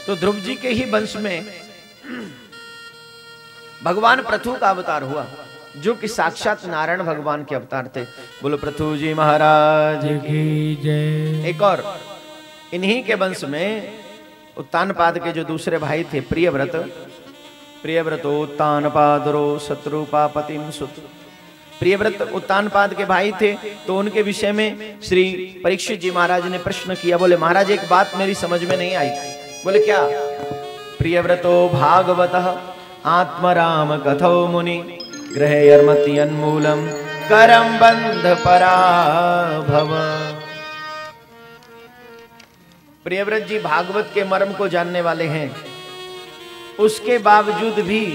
तो ध्रुव जी के ही वंश में भगवान पृथु का अवतार हुआ, जो कि साक्षात नारायण भगवान के अवतार थे। बोलो पृथु जी महाराज की जय। एक और इन्हीं के वंश में उत्तानपाद के जो दूसरे भाई थे प्रियव्रत उत्तानपादरो शत्रुपापतिम सुत। प्रियव्रत उत्तानपाद के भाई थे, तो उनके विषय में श्री परीक्षित जी महाराज ने प्रश्न किया। बोले महाराज एक बात मेरी समझ में नहीं आई। बोले क्या? प्रियव्रतो भागवतः आत्मराम कथो मुनि ग्रहयर्मति अन्मूलम करम बंध पराभव। प्रियव्रत जी भागवत के मर्म को जानने वाले हैं, उसके बावजूद भी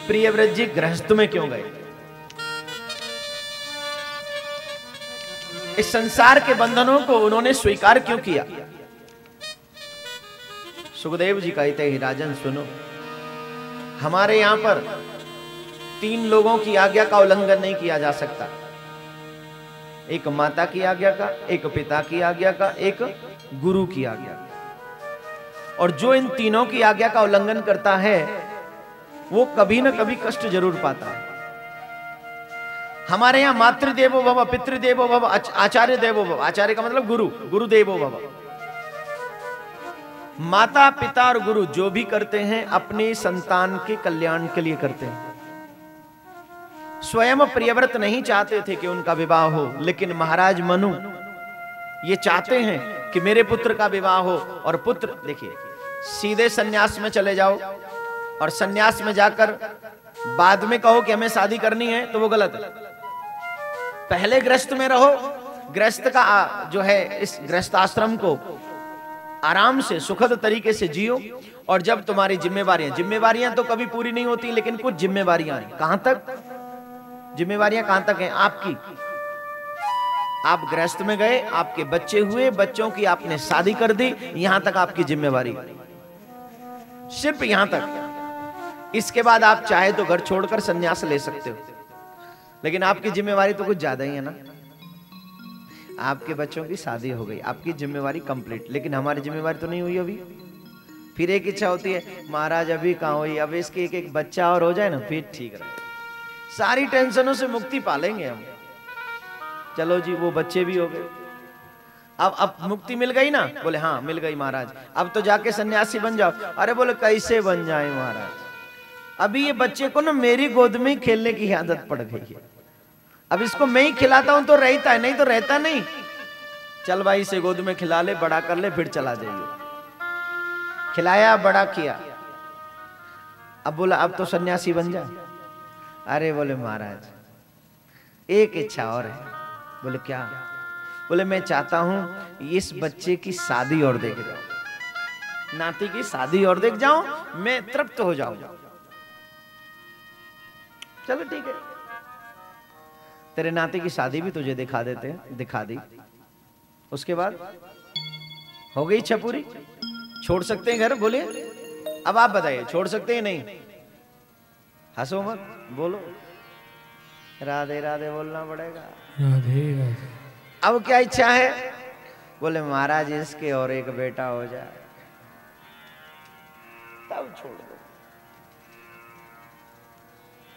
प्रियव्रत जी गृहस्थ में क्यों गए? इस संसार के बंधनों को उन्होंने स्वीकार क्यों किया? सुखदेव जी कहते हैं राजन सुनो, हमारे यहां पर 3 लोगों की आज्ञा का उल्लंघन नहीं किया जा सकता। एक माता की आज्ञा का, एक पिता की आज्ञा का, एक गुरु की आज्ञा का। और जो इन तीनों की आज्ञा का उल्लंघन करता है वो कभी ना कभी कष्ट जरूर पाता है। हमारे यहां मातृदेवो भव, पितृदेवो भव, आचार्य देवो भव। आचार्य का मतलब गुरु, गुरुदेवो भव। माता पिता और गुरु जो भी करते हैं अपने संतान के कल्याण के लिए करते हैं। स्वयं प्रियव्रत नहीं चाहते थे कि उनका विवाह हो, लेकिन महाराज मनु ये चाहते हैं कि मेरे पुत्र का विवाह हो। और पुत्र देखिए, सीधे सन्यास में चले जाओ और सन्यास में जाकर बाद में कहो कि हमें शादी करनी है, तो वो गलत है। पहले गृहस्थ में रहो, गृहस्थ का जो है इस गृहस्थ आश्रम को आराम से सुखद तरीके से जियो। और जब तुम्हारी जिम्मेवारियां तो कभी पूरी नहीं होती, लेकिन कुछ जिम्मेवारियां हैं। कहां तक जिम्मेवारियां? कहां तक हैं आपकी? आप गृहस्थ में गए, आपके बच्चे हुए, बच्चों की आपने शादी कर दी, यहां तक आपकी जिम्मेवारी, सिर्फ यहां तक। इसके बाद आप चाहे तो घर छोड़कर संन्यास ले सकते हो, लेकिन आपकी जिम्मेवारी तो कुछ ज्यादा ही है ना। आपके बच्चों की शादी हो गई, आपकी जिम्मेवारी कंप्लीट, लेकिन हमारी जिम्मेवारी तो नहीं हुई अभी। फिर एक इच्छा होती है महाराज अभी कहां हुई, अब इसके एक बच्चा और हो जाए ना फिर ठीक रहे, सारी टेंशनों से मुक्ति पालेंगे हम। चलो जी वो बच्चे भी हो गए, अब मुक्ति मिल गई ना? बोले हाँ मिल गई महाराज, अब तो जाके सन्यासी बन जाओ। अरे बोले कैसे बन जाए महाराज, अभी ये बच्चे को ना मेरी गोद में खेलने की आदत पड़ गई है, अब इसको मैं ही खिलाता हूं तो रहता है, नहीं तो रहता नहीं। चल भाई इसे गोद में खिला ले, बड़ा कर ले, फिर चला जाइए। खिलाया, बड़ा किया, अब बोला अब तो सन्यासी बन जा। अरे बोले महाराज एक इच्छा और है। बोले क्या? बोले मैं चाहता हूं इस बच्चे की शादी और देख जाऊं, नाती की शादी और देख जाऊं, मैं तृप्त हो जाऊं। चलो ठीक है, तेरे नाती की शादी भी तुझे दिखा देते हैं। दिखा दी, उसके बाद हो गई इच्छा पूरी, छोड़ सकते हैं घर? बोले अब आप बताइए छोड़ सकते हैं नहीं? हंसो मत, बोलो राधे राधे बोलना पड़ेगा। राधे राधे। अब क्या इच्छा है? बोले महाराज इसके और एक बेटा हो जाए तब छोड़ दो।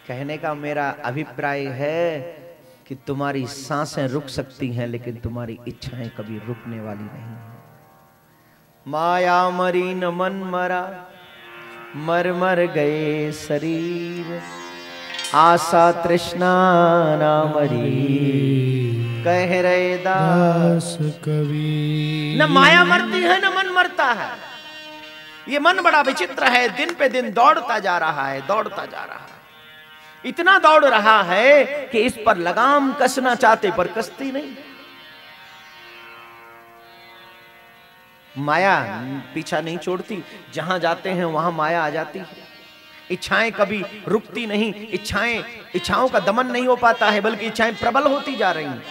कहने का मेरा अभिप्राय है कि तुम्हारी सांसें रुक सकती हैं, लेकिन तुम्हारी इच्छाएं कभी रुकने वाली नहीं है। माया मरी न मन मरा, मर मर गए शरीर, आशा तृष्णा ना मरी, कह रहे दास कवि। न माया मरती है न मन मरता है। ये मन बड़ा विचित्र है, दिन पे दिन दौड़ता जा रहा है, दौड़ता जा रहा है, इतना दौड़ रहा है कि इस पर लगाम कसना चाहते पर कसती नहीं। माया पीछा नहीं छोड़ती, जहां जाते हैं वहां माया आ जाती है। इच्छाएं कभी रुकती नहीं, इच्छाओं का दमन नहीं हो पाता है, बल्कि इच्छाएं प्रबल होती जा रही हैं।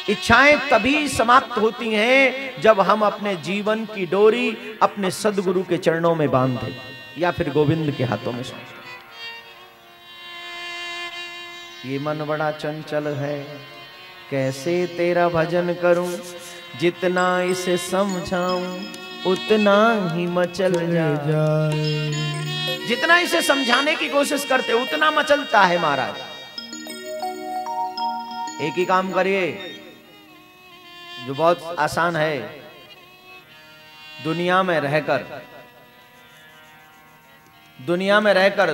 इच्छाएं तभी समाप्त होती हैं जब हम अपने जीवन की डोरी अपने सदगुरु के चरणों में बांधे या फिर गोविंद के हाथों में सौंपे। ये मन बड़ा चंचल है, कैसे तेरा भजन करूं, जितना इसे समझाऊं उतना ही मचल जाए। जितना इसे समझाने की कोशिश करते उतना मचलता है महाराज। एक ही काम करिए जो बहुत आसान है, दुनिया में रहकर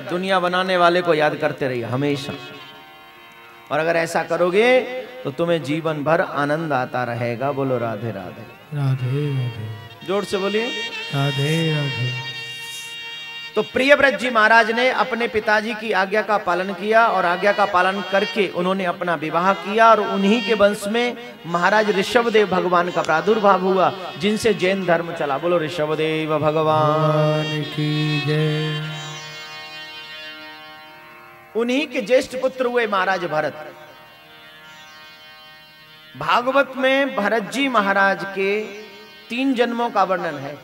दुनिया बनाने वाले को याद करते रहिए हमेशा। और अगर ऐसा करोगे तो तुम्हें जीवन भर आनंद आता रहेगा। बोलो राधे राधे। राधे राधे। जोर से बोलिए राधे राधे। तो प्रियव्रत जी महाराज ने अपने पिताजी की आज्ञा का पालन किया और आज्ञा का पालन करके उन्होंने अपना विवाह किया और उन्हीं के वंश में महाराज ऋषभदेव भगवान का प्रादुर्भाव हुआ, जिनसे जैन धर्म चला। बोलो ऋषभदेव भगवान की जय। उन्हीं के ज्येष्ठ पुत्र हुए महाराज भरत। भागवत में भरत जी महाराज के 3 जन्मों का वर्णन है।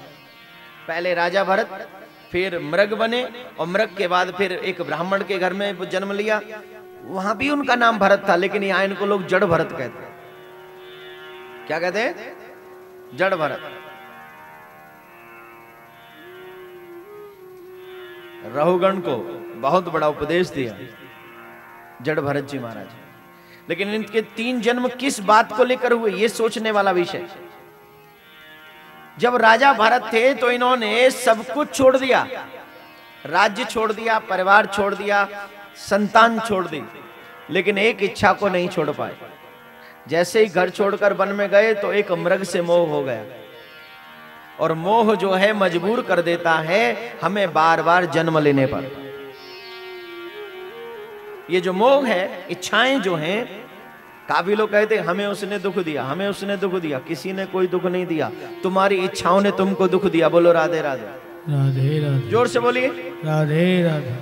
पहले राजा भरत, फिर मृग बने और मृग के बाद फिर एक ब्राह्मण के घर में जन्म लिया, वहां भी उनका नाम भरत था, लेकिन यहाँ इनको लोग जड़ भरत कहते हैं। क्या कहते हैं? जड़ भरत। रहुगण को बहुत बड़ा उपदेश दिया जड़ भरत जी महाराज, लेकिन इनके 3 जन्म किस बात को लेकर हुए ये सोचने वाला विषय। जब राजा भरत थे तो इन्होंने सब कुछ छोड़ दिया, राज्य छोड़ दिया, परिवार छोड़ दिया, संतान छोड़ दी, लेकिन एक इच्छा को नहीं छोड़ पाए। जैसे ही घर छोड़कर वन में गए तो एक मृग से मोह हो गया, और मोह जो है मजबूर कर देता है हमें बार बार जन्म लेने पर। ये जो मोह है, इच्छाएं जो हैं, काफी लोग कहते हैं हमें उसने दुख दिया, हमें उसने दुख दिया। किसी ने कोई दुख नहीं दिया, तुम्हारी इच्छाओं ने तुमको दुख दिया। बोलो राधे राधे। राधे राधे। जोर से बोलिए राधे राधे।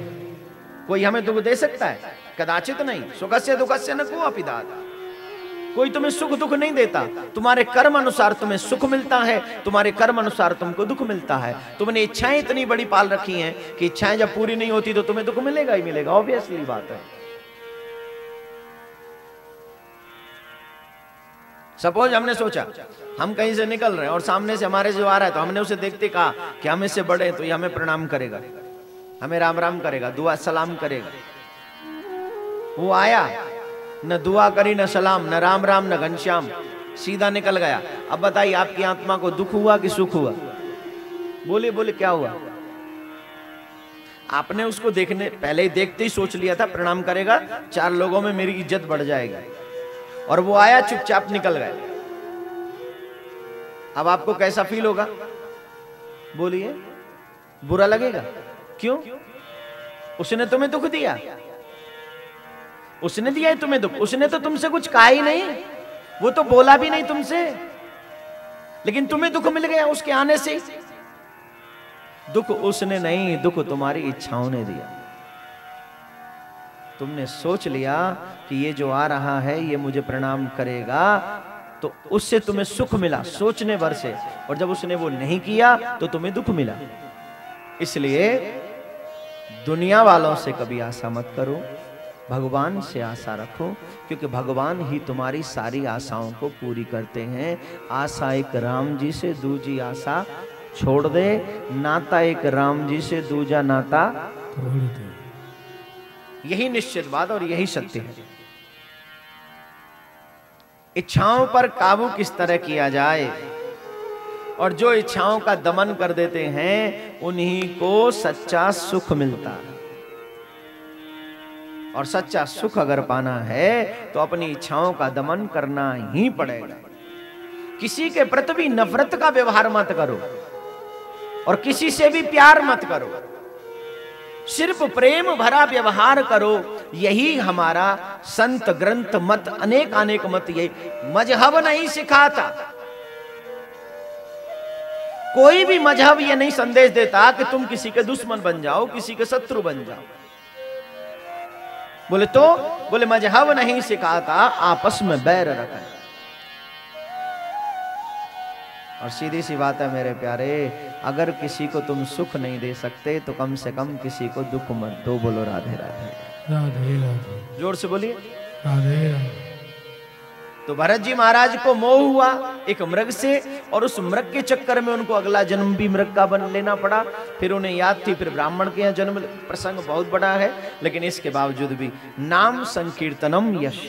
कोई हमें दुख दे सकता है? कदाचित नहीं। सुखस्य दुखस्य न को अपिदात। कोई तुम्हें सुख दुख नहीं देता, तुम्हारे कर्म अनुसार तुम्हें सुख मिलता है, तुम्हारे कर्म अनुसार तुमको दुख मिलता है। तुमने इच्छाएं इतनी बड़ी पाल रखी हैं कि इच्छाएं जब पूरी नहीं होती तो तुम्हें दुख मिलेगा ही मिलेगा, ऑब्वियसली बात है। सपोज हमने सोचा हम कहीं से निकल रहे हैं और सामने से हमारे जो आ रहा है, तो हमने उसे देखते कहा कि हम इससे बड़े हैं तो ये हमें प्रणाम करेगा, हमें राम राम करेगा, दुआ सलाम करेगा। वो आया, न दुआ करी, न सलाम, न राम राम, न घनश्याम, सीधा निकल गया। अब बताइए आपकी आत्मा को दुख हुआ कि सुख हुआ? बोले बोले क्या हुआ? आपने उसको देखने पहले ही देखते ही सोच लिया था प्रणाम करेगा, 4 लोगों में मेरी इज्जत बढ़ जाएगी, और वो आया चुपचाप निकल गए। अब आपको कैसा फील होगा? बोलिए। बुरा लगेगा। क्यों? उसने तुम्हें दुख दिया, उसने दिया है तुम्हें दुख। उसने तो तुमसे कुछ कहा ही नहीं, वो तो बोला भी नहीं तुमसे, लेकिन तुम्हें दुख मिल गया उसके आने से। दुख उसने नहीं, दुख तुम्हारी इच्छाओं ने दिया। तुमने सोच लिया कि ये जो आ रहा है ये मुझे प्रणाम करेगा, तो उससे तुम्हें सुख मिला सोचने भर से, और जब उसने वो नहीं किया तो तुम्हें दुख मिला। इसलिए दुनिया वालों से कभी आशा मत करो, भगवान से आशा रखो, क्योंकि भगवान ही तुम्हारी सारी आशाओं को पूरी करते हैं। आशा एक राम जी से, दूजी आशा छोड़ दे। नाता एक राम जी से, दूजा नाता तोड़ दे। यही निश्चित बात और यही सत्य है। इच्छाओं पर काबू किस तरह किया जाए, और जो इच्छाओं का दमन कर देते हैं उन्हीं को सच्चा सुख मिलता है। और सच्चा सुख अगर पाना है तो अपनी इच्छाओं का दमन करना ही पड़ेगा। किसी के प्रति भी नफरत का व्यवहार मत करो, और किसी से भी प्यार मत करो, सिर्फ प्रेम भरा व्यवहार करो। यही हमारा संत ग्रंथ मत, अनेक अनेक मत, ये मजहब नहीं सिखाता। कोई भी मजहब ये नहीं संदेश देता कि तुम किसी के दुश्मन बन जाओ, किसी के शत्रु बन जाओ। बोले मजहब नहीं सिखाता आपस में बैर रखें। और सीधी सी बात है मेरे प्यारे, अगर किसी को तुम सुख नहीं दे सकते तो कम से कम किसी को दुख मत दो। बोलो राधे राधे। राधे राधे। जोर से बोलिए राधे राधे। तो भरत जी महाराज को मोह हुआ एक मृग से, और उस मृग के चक्कर में उनको अगला जन्म भी मृग का बन लेना पड़ा। फिर उन्हें याद थी फिर ब्राह्मण के यहाँ जन्म, प्रसंग बहुत बड़ा है, लेकिन इसके बावजूद भी नाम संकीर्तनम यश,